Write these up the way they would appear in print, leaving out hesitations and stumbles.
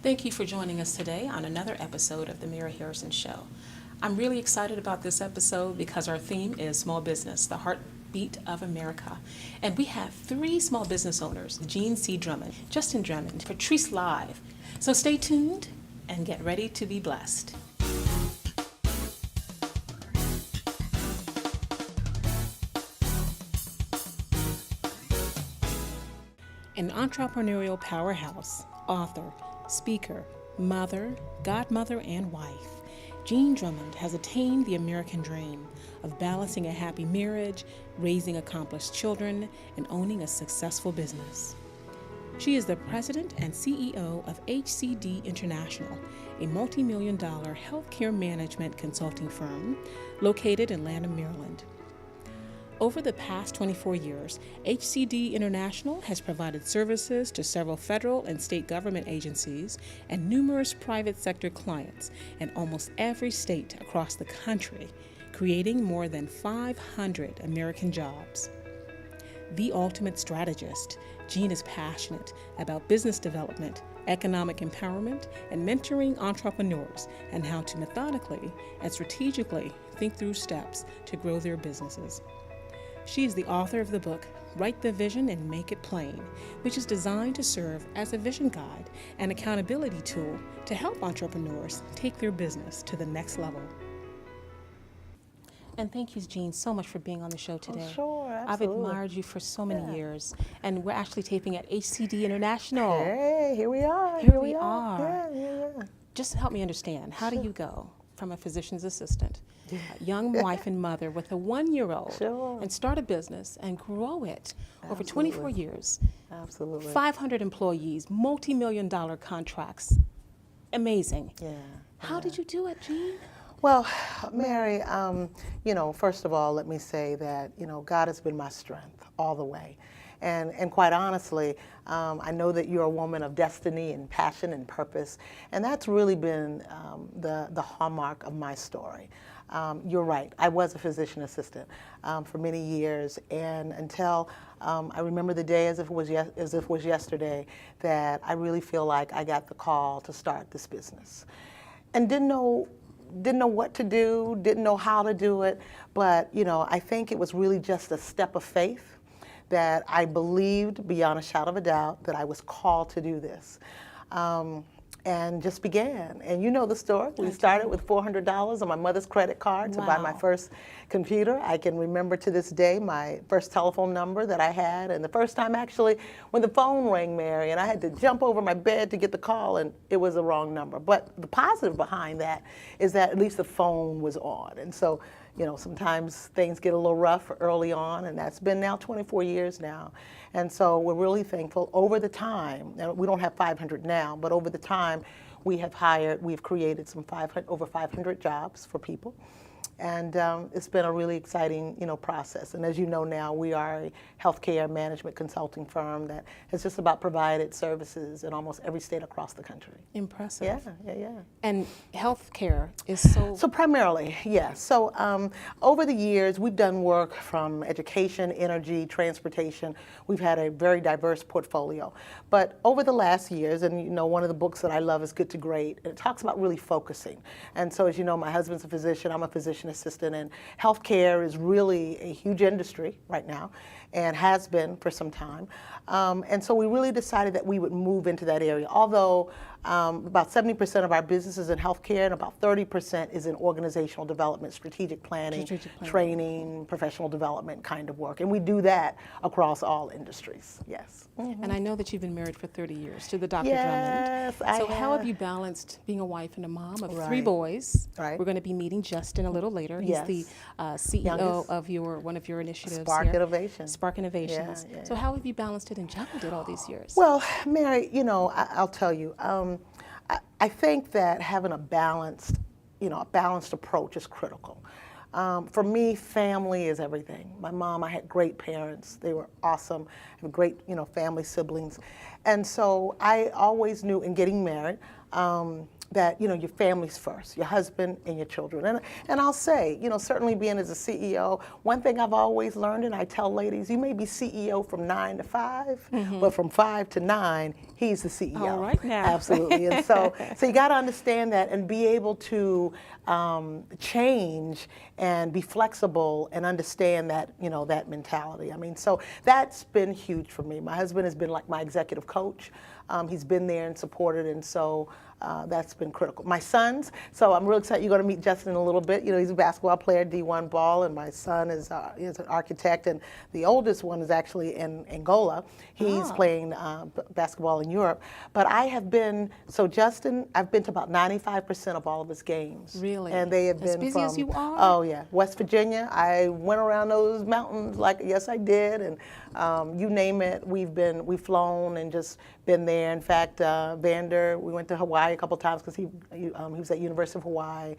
Thank you for joining us today on another episode of The Mary Harrison Show. I'm really excited about this episode because our theme is small business, the heartbeat of America. And we have three small business owners, Jean C. Drummond, Justin Drummond, Patrice Live. So stay tuned and get ready to be blessed. An entrepreneurial powerhouse, author, speaker, mother, godmother, and wife, Jean Drummond has attained the American dream of balancing a happy marriage, raising accomplished children, and owning a successful business. She is the president and CEO of HCD International, a multi-million-dollar healthcare management consulting firm located in Lanham, Maryland. Over the past 24 years, HCD International has provided services to several federal and state government agencies and numerous private sector clients in almost every state across the country, creating more than 500 American jobs. The ultimate strategist, Jean is passionate about business development, economic empowerment, and mentoring entrepreneurs and how to methodically and strategically think through steps to grow their businesses. She is the author of the book, Write the Vision and Make It Plain, which is designed to serve as a vision guide and accountability tool to help entrepreneurs take their business to the next level. And thank you, Jean, so much for being on the show today. Oh, sure, absolutely. I've admired you for so many years, and we're actually taping at HCD International. Hey, here we are. Here we are. Yeah. Just help me understand, how do you go from a physician's assistant, a young wife and mother with a 1-year-old, and start a business and grow it over 24 years? Absolutely. 500 employees, multi-million-dollar contracts. Amazing. Yeah. How did you do it, Jean? Well, Mary, first of all, let me say that, God has been my strength all the way. And quite honestly, I know that you're a woman of destiny and passion and purpose, and that's really been the hallmark of my story. You're right. I was a physician assistant for many years, and until I remember the day as if it was yesterday that I really feel like I got the call to start this business, and didn't know what to do, didn't know how to do it, but I think it was really just a step of faith that I believed beyond a shadow of a doubt that I was called to do this. And just began. And you know the story. We started with $400 on my mother's credit card to buy my first computer. I can remember to this day my first telephone number that I had, and the first time actually when the phone rang, Mary, and I had to jump over my bed to get the call, and it was the wrong number. But the positive behind that is that at least the phone was on. And so, sometimes things get a little rough early on, and that's been now 24 years now. And so we're really thankful over the time. Now, we don't have 500 now, but over the time we've created over 500 jobs for people. And it's been a really exciting, process. And as you know now, we are a healthcare management consulting firm that has just about provided services in almost every state across the country. Impressive. Yeah. And healthcare is so... So primarily, yes. So over the years, we've done work from education, energy, transportation. We've had a very diverse portfolio. But over the last years, and one of the books that I love is Good to Great, and it talks about really focusing. And so as you know, my husband's a physician, I'm a physician assistant, and healthcare is really a huge industry right now and has been for some time. And so we really decided that we would move into that area, although about 70% of our business is in healthcare and about 30% is in organizational development, strategic planning, training, professional development kind of work. And we do that across all industries, yes. Mm-hmm. And I know that you've been married for 30 years to the Dr. Yes, Drummond. So how have have you balanced being a wife and a mom of 3 Right. boys? Right. We're going to be meeting Justin a little later. He's Yes. the CEO Youngest. of one of your initiatives Spark here. Innovation. Spark Innovations. Yeah. So how have you balanced it and juggled it all these years? Well, Mary, I'll tell you, I think that having a balanced approach is critical. For me, family is everything. My mom, I had great parents. They were awesome. I have great, family siblings. And so I always knew in getting married, that, your family's first, your husband and your children. And I'll say, certainly being as a CEO, one thing I've always learned, and I tell ladies, you may be CEO from 9 to 5, but from 5 to 9, he's the CEO. All right now. Absolutely. And so you got to understand that and be able to change and be flexible and understand that, that mentality. I mean, so that's been huge for me. My husband has been like my executive coach. He's been there and supported, and so that's been critical. My sons, so I'm real excited. You're going to meet Justin in a little bit. He's a basketball player, D1 ball, and my son is an architect, and the oldest one is actually in Angola. He's playing basketball in Europe. But I have been, Justin, I've been to about 95% of all of his games. Really? And they have as been busy from, as you are? Oh yeah, West Virginia. I went around those mountains yes I did, and you name it, we've flown and just been there. In fact, Vander, we went to Hawaii a couple times because he was at University of Hawaii,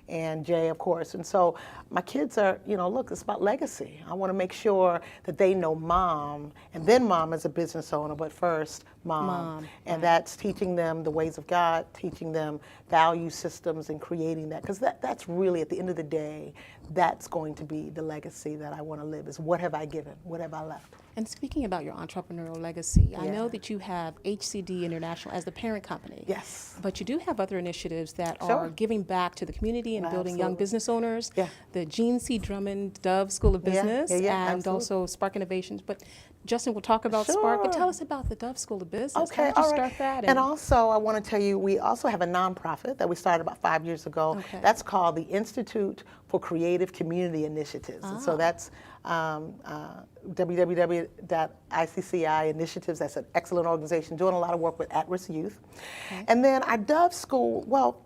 and Jay, of course. And so my kids are, look, it's about legacy. I want to make sure that they know mom, and then mom as a business owner, but first mom. And that's teaching them the ways of God, teaching them value systems and creating that. Because that's really, at the end of the day, that's going to be the legacy that I want to live, is what have I given, what have I left. And speaking about your entrepreneurial legacy, I know that you have HCD International as the parent company. Yes. But you do have other initiatives that are giving back to the community and building young business owners. Yeah. The Gene C. Drummond Dove School of Business and also Spark Innovations. But Justin will talk about Spark, but tell us about the Dove School of Business. Okay, how did you start that? And also, I want to tell you, we also have a nonprofit that we started about 5 years ago. Okay. That's called the Institute for Creative Community Initiatives. And so that's www.ICCI Initiatives. That's an excellent organization doing a lot of work with at-risk youth. Okay. And then our Dove School, well,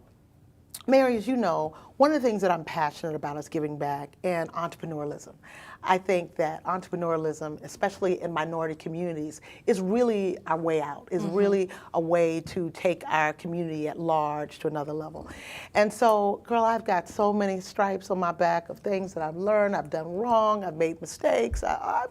Mary, as you know, one of the things that I'm passionate about is giving back and entrepreneurialism. I think that entrepreneurialism, especially in minority communities, is really our way out, is really a way to take our community at large to another level. And so, girl, I've got so many stripes on my back of things that I've learned, I've done wrong, I've made mistakes, I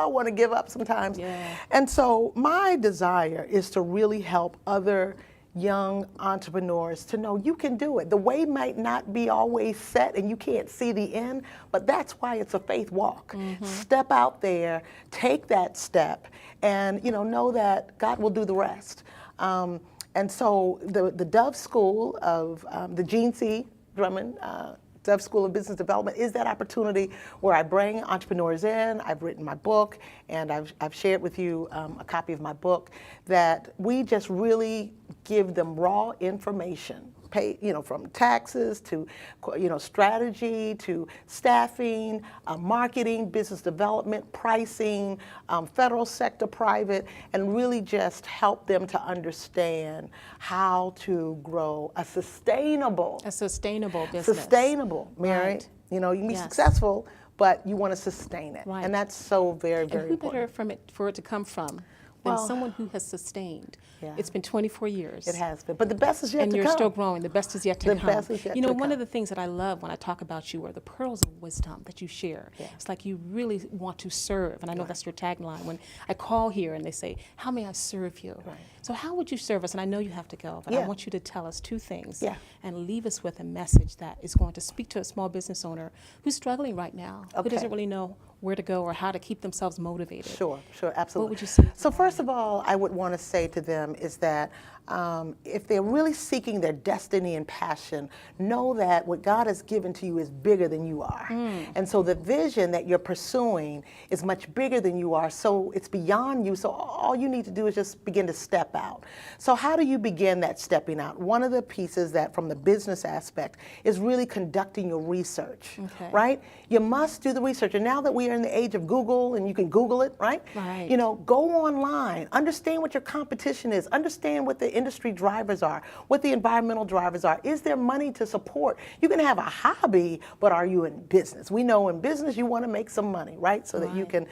want to give up sometimes. Yeah. And so my desire is to really help other young entrepreneurs to know you can do it. The way might not be always set and you can't see the end, but that's why it's a faith walk. Step out there, take that step, and know that God will do the rest. And so the Dove School of the Gene C. Drummond Dove School of Business Development is that opportunity where I bring entrepreneurs in. I've written my book, and I've shared with you a copy of my book, that we just really give them raw information, from taxes to, strategy to staffing, marketing, business development, pricing, federal sector, private, and really just help them to understand how to grow a sustainable business. Sustainable, Mary. Right. You can be successful, but you want to sustain it. Right. And that's so very, very important. And who better for it to come from than someone who has sustained. Yeah. It's been 24 years. It has been, but the best is yet to come. And you're still growing. The best is yet to come. The best is yet to come. One of the things that I love when I talk about you are the pearls of wisdom that you share. Yeah. It's like you really want to serve, and I know that's your tagline. When I call here and they say, how may I serve you? Right. So how would you serve us? And I know you have to go, but I want you to tell us two things and leave us with a message that is going to speak to a small business owner who's struggling right now, who doesn't really know where to go or how to keep themselves motivated. Sure, absolutely. What would you say? So first of all, I would want to say to them is that if they're really seeking their destiny and passion, know that what God has given to you is bigger than you are. And so the vision that you're pursuing is much bigger than you are, so it's beyond you. So all you need to do is just begin to step out. So how do you begin that stepping out? One of the pieces that from the business aspect is really conducting your research, right? You must do the research. And now that we are in the age of Google and you can Google it, right? Go online, understand what your competition is, understand what the industry drivers are, what the environmental drivers are. Is there money to support? You can have a hobby, but are you in business? We know in business you want to make some money, right? So that you can,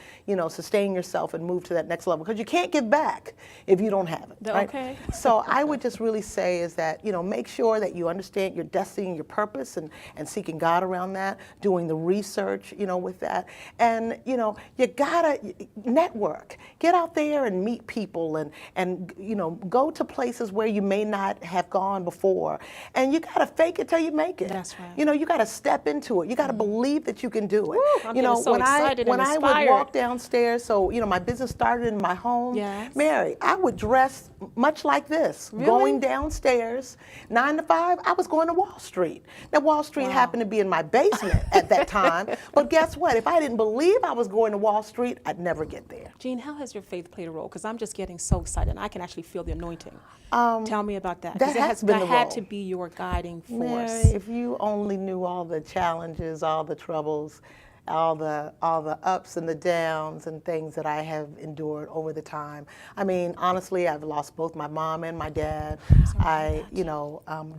sustain yourself and move to that next level, because you can't give back if you don't have it, right? Okay. So I would just really say is that, make sure that you understand your destiny and your purpose and seeking God around that, doing the research, with that. And you gotta network. Get out there and meet people, and go to places where you may not have gone before. And you gotta fake it till you make it. That's right. You gotta step into it. You gotta believe that you can do it. Woo, I'm getting so excited and I would inspired. walk downstairs, so my business started in my home. Yes. Mary, I would dress much like this, Really? going downstairs, 9 to 5. I was going to Wall Street. Now, Wall Street happened to be in my basement at that time, but guess what? If I didn't believe I was going to Wall Street, I'd never get there. Jean, how has your faith played a role? Because I'm just getting so excited, and I can actually feel the anointing. Tell me about that. 'Cause That had to be your guiding force. Mary, if you only knew all the challenges, all the troubles, all the ups and the downs and things that I have endured over the time. I mean, honestly, I've lost both my mom and my dad.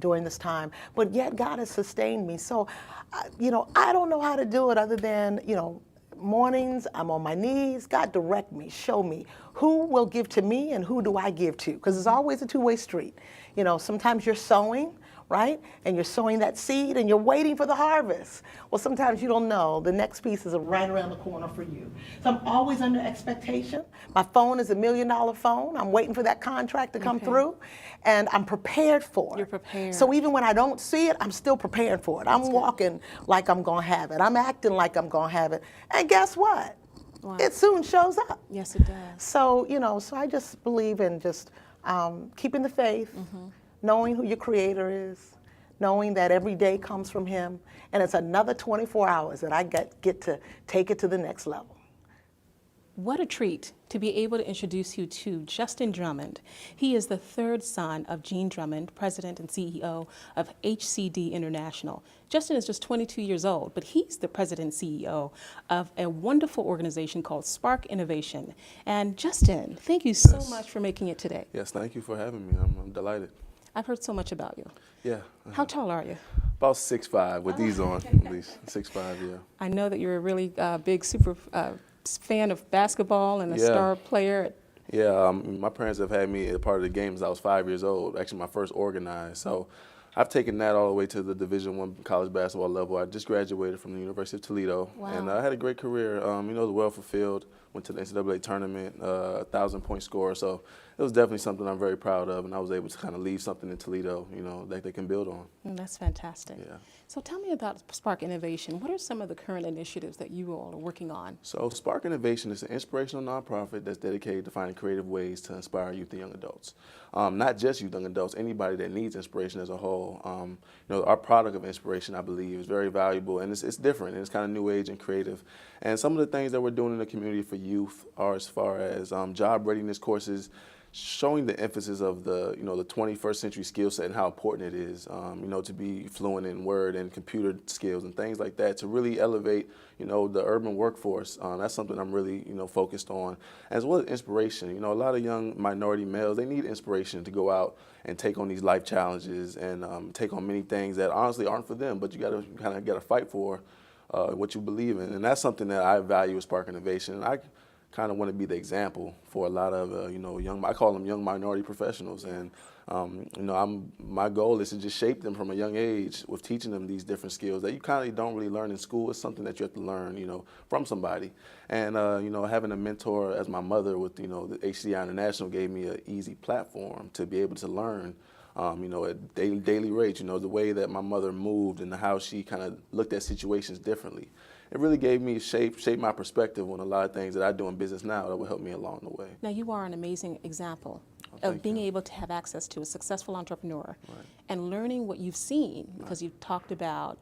During this time, but yet God has sustained me. So, I don't know how to do it other than mornings I'm on my knees. God, direct me, show me who will give to me and who do I give to, because it's always a two-way street. Sometimes you're sowing, right? And you're sowing that seed and you're waiting for the harvest. Well, sometimes you don't know. The next piece is right around the corner for you. So I'm always under expectation. My phone is $1 million phone. I'm waiting for that contract to come through, and I'm prepared for it. You're prepared. So even when I don't see it, I'm still preparing for it. I'm walking like I'm going to have it. I'm acting like I'm going to have it. And guess what? Wow. It soon shows up. Yes, it does. So, so I just believe in just keeping the faith, knowing who your creator is, knowing that every day comes from him, and it's another 24 hours that I get to take it to the next level. What a treat to be able to introduce you to Justin Drummond. He is the third son of Jean Drummond, president and CEO of HCD International. Justin is just 22 years old, but he's the president and CEO of a wonderful organization called Spark Innovation. And Justin, thank you so much for making it today. Yes, thank you for having me. I'm delighted. I've heard so much about you. Yeah. How tall are you? About 6'5", with these on, at least. 6'5", yeah. I know that you're a really big super fan of basketball and a star player. Yeah, my parents have had me a part of the game since I was 5 years old, actually my first organized. So I've taken that all the way to the Division I college basketball level. I just graduated from the University of Toledo. Wow. And I had a great career, was well fulfilled. Went to the NCAA tournament, 1,000-point scorer. So it was definitely something I'm very proud of, and I was able to kind of leave something in Toledo, that they can build on. That's fantastic. Yeah. So tell me about Spark Innovation. What are some of the current initiatives that you all are working on? So Spark Innovation is an inspirational nonprofit that's dedicated to finding creative ways to inspire youth and young adults. Not just youth and young adults, anybody that needs inspiration as a whole. Our product of inspiration, I believe, is very valuable, and it's different, and it's kind of new age and creative. And some of the things that we're doing in the community for youth are as far as job readiness courses, showing the emphasis of the 21st century skill set and how important it is, to be fluent in Word and computer skills and things like that to really elevate, the urban workforce. That's something I'm really, focused on, as well as inspiration. A lot of young minority males, they need inspiration to go out and take on these life challenges and take on many things that honestly aren't for them, but you got to fight for what you believe in, and that's something that I value as Spark Innovation. And I kind of want to be the example for a lot of I call them young minority professionals, and my goal is to just shape them from a young age with teaching them these different skills that you kind of don't really learn in school. It's something that you have to learn, from somebody. And having a mentor as my mother with the HCI International gave me an easy platform to be able to learn. At daily rates, the way that my mother moved and how she kind of looked at situations differently. It really gave me shaped my perspective on a lot of things that I do in business now that will help me along the way. Now, you are an amazing example of being able to have access to a successful entrepreneur and learning what you've seen, because you've talked about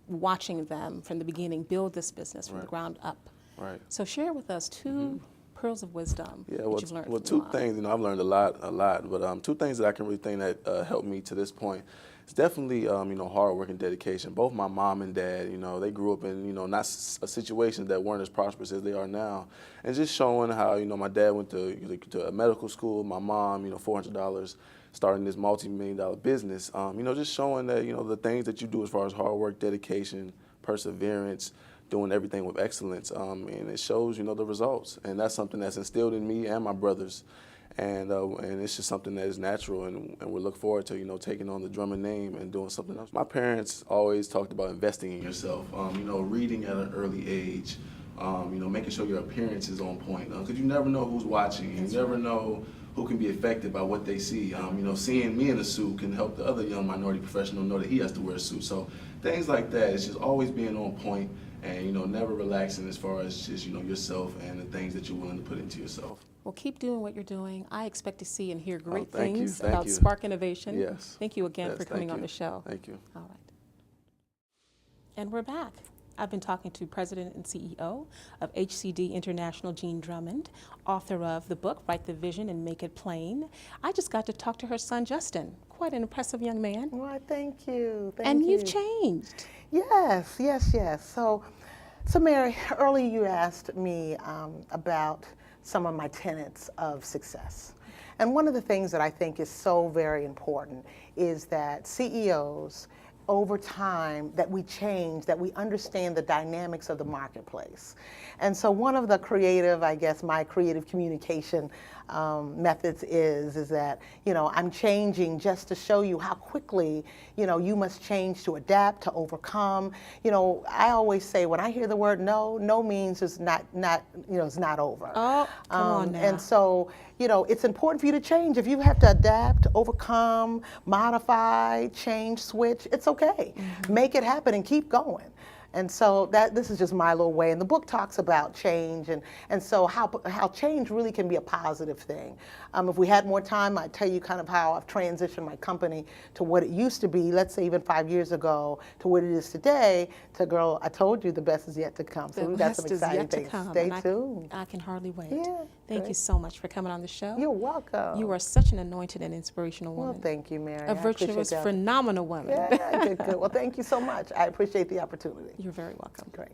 watching them from the beginning build this business from the ground up. Right. So share with us two pearls of wisdom that you've learned. Well, two things, I've learned a lot, but two things that I can really think that helped me to this point. It's definitely, hard work and dedication. Both my mom and dad, they grew up in, not situations that weren't as prosperous as they are now. And just showing how, my dad went to a medical school, my mom, $400, starting this multi-million-dollar business. Just showing that, the things that you do as far as hard work, dedication, perseverance, doing everything with excellence, and it shows, the results. And that's something that's instilled in me and my brothers. And it's just something that is natural, and we look forward to, taking on the Drummond name and doing something else. My parents always talked about investing in yourself, reading at an early age, Making sure your appearance is on point, because you never know who's watching. You never know who can be affected by what they see. Seeing me in a suit can help the other young minority professional know that he has to wear a suit. So things like that, it's just always being on point and, never relaxing as far as just, yourself and the things that you're willing to put into yourself. Well, keep doing what you're doing. I expect to see and hear great thank things you, about Spark Innovation. Yes. Thank you again Yes, for coming thank on you. the show. Thank you. All right. And we're back. I've been talking to President and CEO of HCD International, Jean Drummond, author of the book, Write the Vision and Make It Plain. I just got to talk to her son, Justin. Quite an impressive young man. Well, thank you. And you've changed. Yes. So Mary, earlier you asked me about some of my tenets of success. And one of the things that I think is so very important is that CEOs, over time, that we change, that we understand the dynamics of the marketplace. And so one of the my creative communication methods is that, I'm changing just to show you how quickly, you must change to adapt, to overcome. I always say when I hear the word no means it's not over. Oh, come on now. And so, it's important for you to change. If you have to adapt, overcome, modify, change, switch, it's okay. Mm-hmm. Make it happen and keep going. And so this is just my little way. And the book talks about change and so how change really can be a positive thing. If we had more time, I'd tell you kind of how I've transitioned my company to what it used to be, let's say even 5 years ago, to what it is today, to girl, I told you the best is yet to come. So we've got some exciting things. Stay tuned. I can hardly wait. Yeah, Thank you so much for coming on the show. You're welcome. You are such an anointed and inspirational woman. Well, thank you, Mary. A virtuous, phenomenal woman. Yeah, good. Well, thank you so much. I appreciate the opportunity. You're very welcome. Great.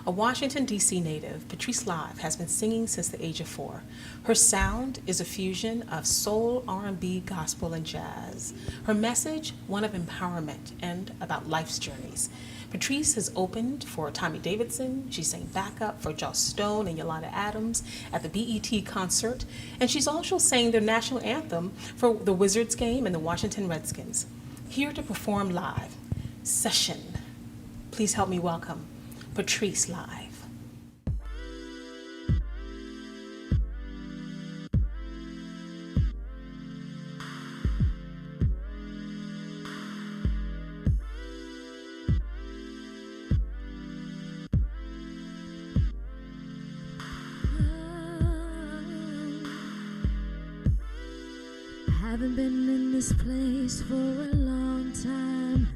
A Washington, D.C. native, Patrice Live has been singing since the age of 4. Her sound is a fusion of soul, R&B, gospel, and jazz. Her message, one of empowerment and about life's journeys. Patrice has opened for Tommy Davidson. She sang backup for Joss Stone and Yolanda Adams at the BET concert. And she's also sang their national anthem for the Wizards game and the Washington Redskins. Here to perform live, Session. Please help me welcome Patrice Live. Haven't been in this place for a long time,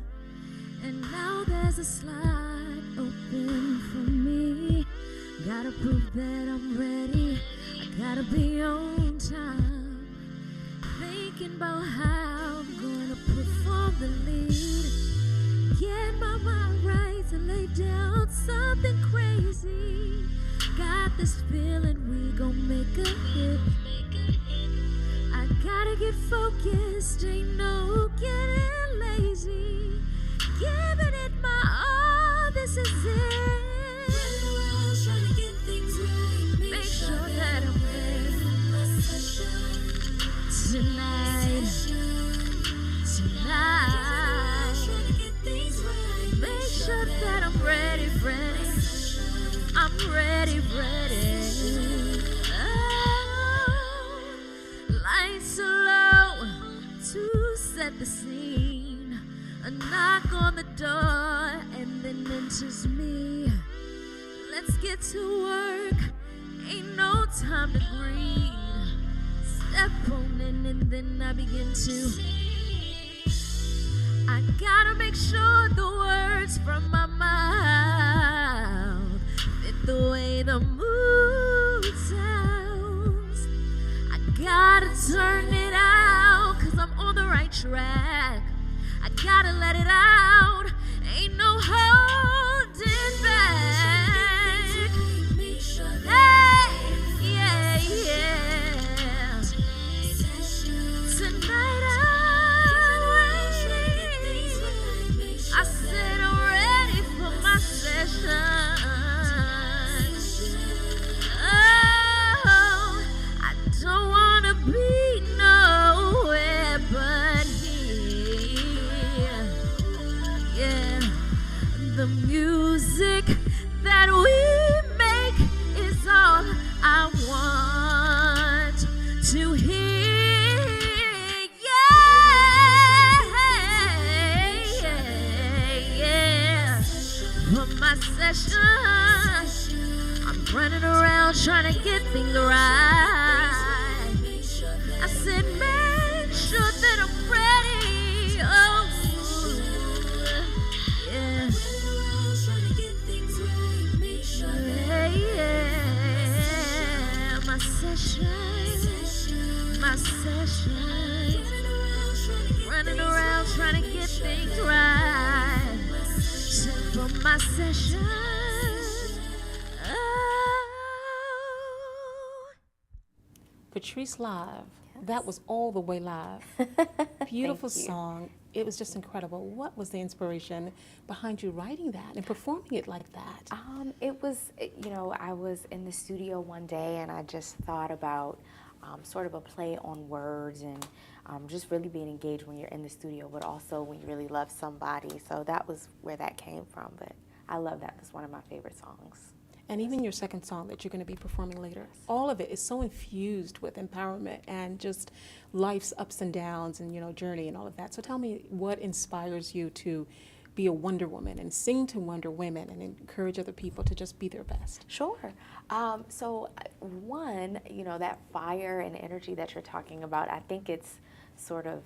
and now there's a slide open for me. Gotta prove that I'm ready, I gotta be on time. Thinking about how I'm gonna perform the lead. Get my mind right to lay down something crazy. Got this feeling we gon' make a hit. I gotta get focused, ain't no getting lazy. Giving it my all, this is it. Trying to get things right, make sure that I'm ready tonight. Make sure that I'm ready. I'm ready. Lights are low to set the scene. A knock on the door and then enters me. Let's get to work, ain't no time to breathe. Step on in and then I begin to. I gotta make sure the words from my mouth fit the way the mood sounds. I gotta turn it out, 'cause I'm on the right track. I gotta let it out, ain't no holding back. Hey, yeah. Tonight I'm ready. I said I'm ready for my session. Oh, I don't wanna be nowhere but here. Yeah, the music that we to hear. Yeah. For my session, I'm running around trying to get things right. I said, make sure that I'm ready. Oh, yeah. Yeah. My session. Running around trying to get things right. For my session. Patrice live. That was all the way live. Beautiful song. It was just incredible. What was the inspiration behind you writing that and performing it like that? It was, I was in the studio one day and I just thought about sort of a play on words and just really being engaged when you're in the studio, but also when you really love somebody. So that was where that came from. But I love that. It's one of my favorite songs. And even your second song that you're going to be performing later, all of it is so infused with empowerment and just life's ups and downs and, journey and all of that. So tell me, what inspires you to be a Wonder Woman and sing to Wonder Women and encourage other people to just be their best? Sure. So one, that fire and energy that you're talking about, I think it's sort of,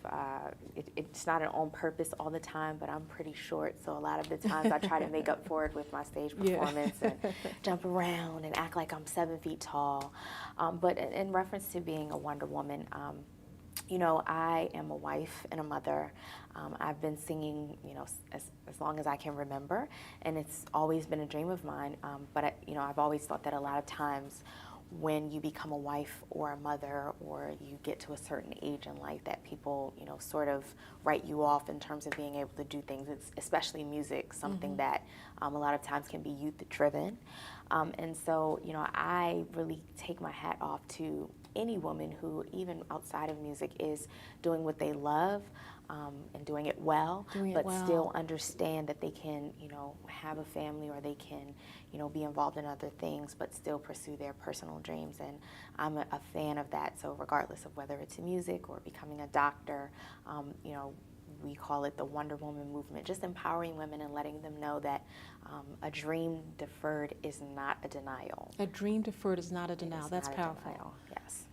it's not an on purpose all the time, but I'm pretty short, so a lot of the times I try to make up for it with my stage performance and jump around and act like I'm 7 feet tall. But in reference to being a Wonder Woman, I am a wife and a mother. I've been singing, as long as I can remember, and it's always been a dream of mine. But I've always thought that a lot of times when you become a wife or a mother or you get to a certain age in life that people, sort of write you off in terms of being able to do things, especially music, something that a lot of times can be youth-driven. And so, I really take my hat off to any woman who, even outside of music, is doing what they love and doing it well, still understand that they can, have a family or they can, be involved in other things, but still pursue their personal dreams. And I'm a fan of that. So regardless of whether it's music or becoming a doctor, we call it the Wonder Woman movement, just empowering women and letting them know that a dream deferred is not a denial. A dream deferred is not a denial. That's powerful. Denial. Yes.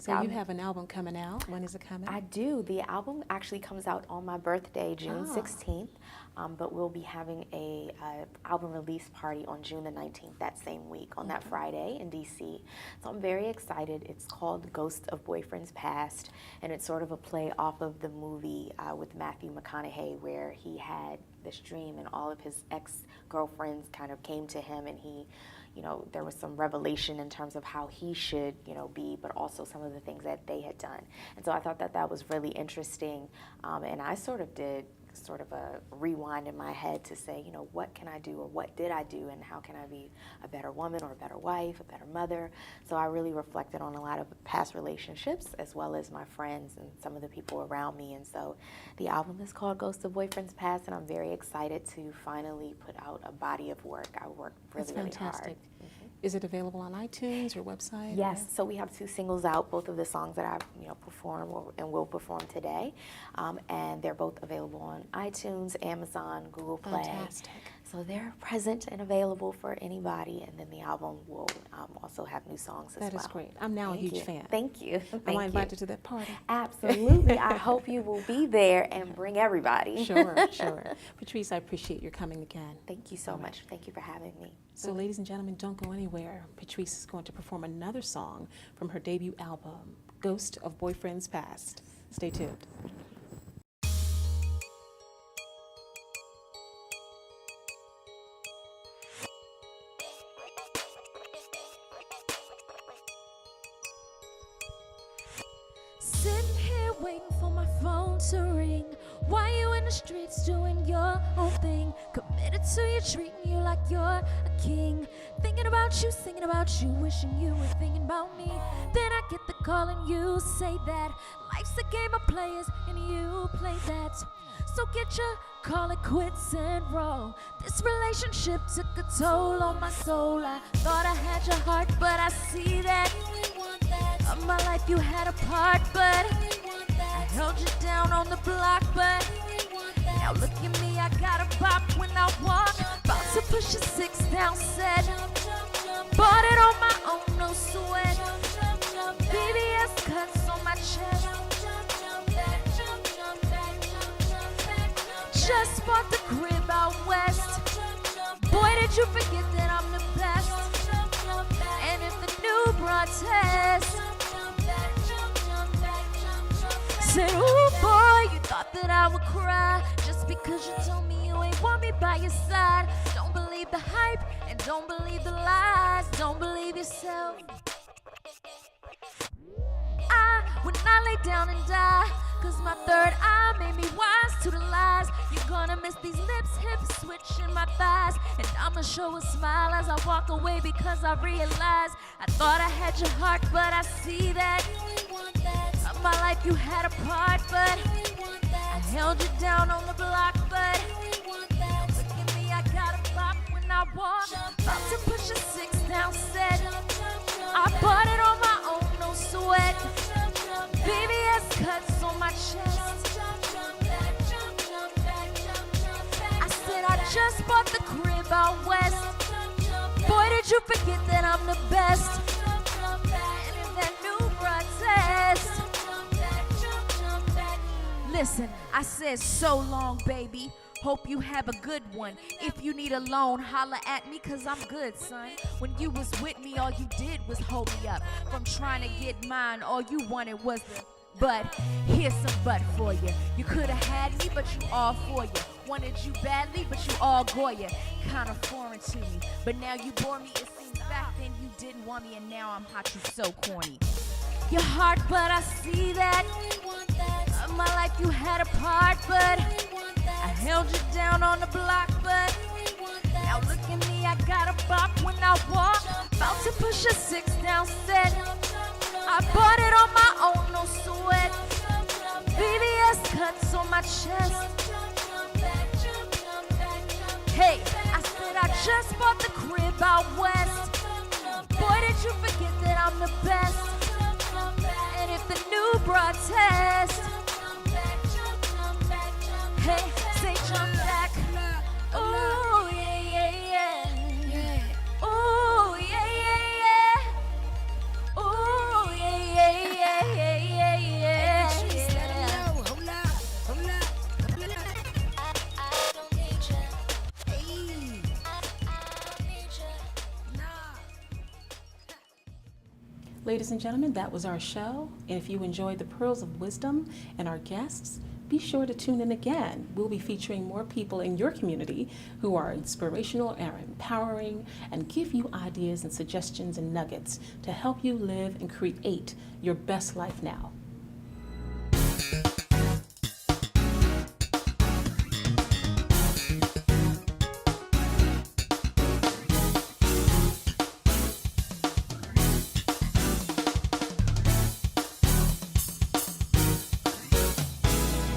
So you have an album coming out. When is it coming? I do. The album actually comes out on my birthday, June 16th, but we'll be having a album release party on June the 19th, that same week, on that Friday in D.C. So I'm very excited. It's called Ghost of Boyfriends Past, and it's sort of a play off of the movie with Matthew McConaughey, where he had this dream and all of his ex-girlfriends kind of came to him, and he, there was some revelation in terms of how he should, be, but also some of the things that they had done. And so I thought that that was really interesting, and I sort of did a rewind in my head to say, what can I do, or what did I do, and how can I be a better woman or a better wife, a better mother? So I really reflected on a lot of past relationships as well as my friends and some of the people around me. And so the album is called Ghost of Boyfriends Past, and I'm very excited to finally put out a body of work. I worked really hard. Is it available on iTunes or website? Yes, so we have 2 singles out, both of the songs that I perform and will perform today, and they're both available on iTunes, Amazon, Google Play. Fantastic. So they're present and available for anybody, and then the album will also have new songs as well. That is great. I'm now a huge fan. Thank you. Am I invited to that party? Absolutely. I hope you will be there and bring everybody. Sure. Patrice, I appreciate your coming again. Thank you so much. Thank you for having me. So ladies and gentlemen, don't go anywhere. Patrice is going to perform another song from her debut album, Ghost of Boyfriends Past. Stay tuned. Sitting here waiting for my phone to ring. Why you in the streets doing your own thing? Committed to you, treating you like you're a king. Thinking about you, singing about you, wishing you were thinking about me. Then I get the call and you say that life's a game of players and you play that. So get your call it quits and roll. This relationship took a toll on my soul. I thought I had your heart, but I see that you ain't want that. Of my life you had a part, but I held you down on the block, but now look at me, I got a bop when I walk. About to push a 6 down set. Bought it on my own, no sweat. BBS cuts on my chest. Just bought the crib out west. Boy, did you forget that I'm the best. And if the new broad test said, ooh boy, you thought that I would cry just because you told me you ain't want me by your side. Don't believe the hype and don't believe the lies. Don't believe yourself. I would not lay down and die, cause my third eye made me wise to the lies. You're gonna miss these lips, hips, switching my thighs. And I'ma show a smile as I walk away, because I realize I thought I had your heart, but I see that of my life you had a part, but I held you down on the block, but look at me, I got a bop when I walk. About to push a 6 down set. I bought it on my own, no sweat. BBS cuts on my chest. I said I just bought the crib out west. Boy, did you forget that I'm the best. And in that new protest. Listen, I said so long, baby. Hope you have a good one. If you need a loan, holla at me, cause I'm good, son. When you was with me, all you did was hold me up. From trying to get mine, all you wanted was the but. Here's some butt for you. You could've had me, but you all for you. Wanted you badly, but you all Goya. Kinda foreign to me, but now you bore me. It seems back then you didn't want me, and now I'm hot, you so corny. Your heart, but I see that. Of my life you had a part, but I held you down on the block, but now look at me, I got a bop when I walk. About to push a 6 down set. I bought it on my own, no sweat. BBS cuts on my chest. Hey, I said I just bought the crib out west. Boy, did you forget that I'm the best. And if the new broad test, hey, say jump back. Ooh, yeah, yeah, yeah. Ooh, yeah, yeah, yeah. Ooh, yeah, yeah, yeah, yeah, yeah, yeah. I don't need you. I need you. Nah. Ladies and gentlemen, that was our show. And if you enjoyed the pearls of wisdom and our guests, be sure to tune in again. We'll be featuring more people in your community who are inspirational and empowering and give you ideas and suggestions and nuggets to help you live and create your best life now.